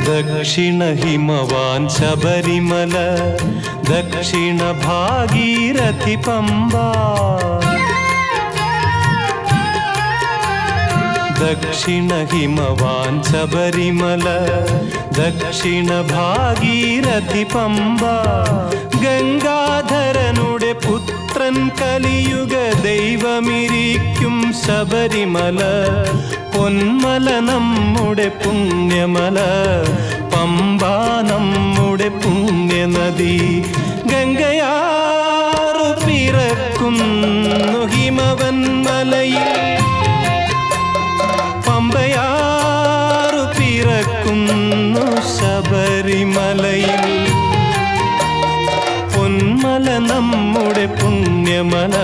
ദക്ഷിണ ഹിമവാൻ ശബരിമല, ദക്ഷിണ ഭാഗീരഥി പമ്പ. ദക്ഷിണ ഹിമവാൻ ശബരിമല, ദക്ഷിണ ഭാഗീരഥി പമ്പ. ഗംഗാധരനുടെ പുത്രൻ കലിയുഗ ദൈവമിരിക്കും ശബരിമല. പൊന്മല നമ്മുടെ പുണ്യമല, പമ്പ നമ്മുടെ പുണ്യനദി. ഗംഗയാറു പിറക്കുന്നു ഹിമവൻ മലയിൽ, പമ്പയാറു പിറക്കുന്നു ശബരിമലയിൽ. പൊന്മല നമ്മുടെ പുണ്യമല,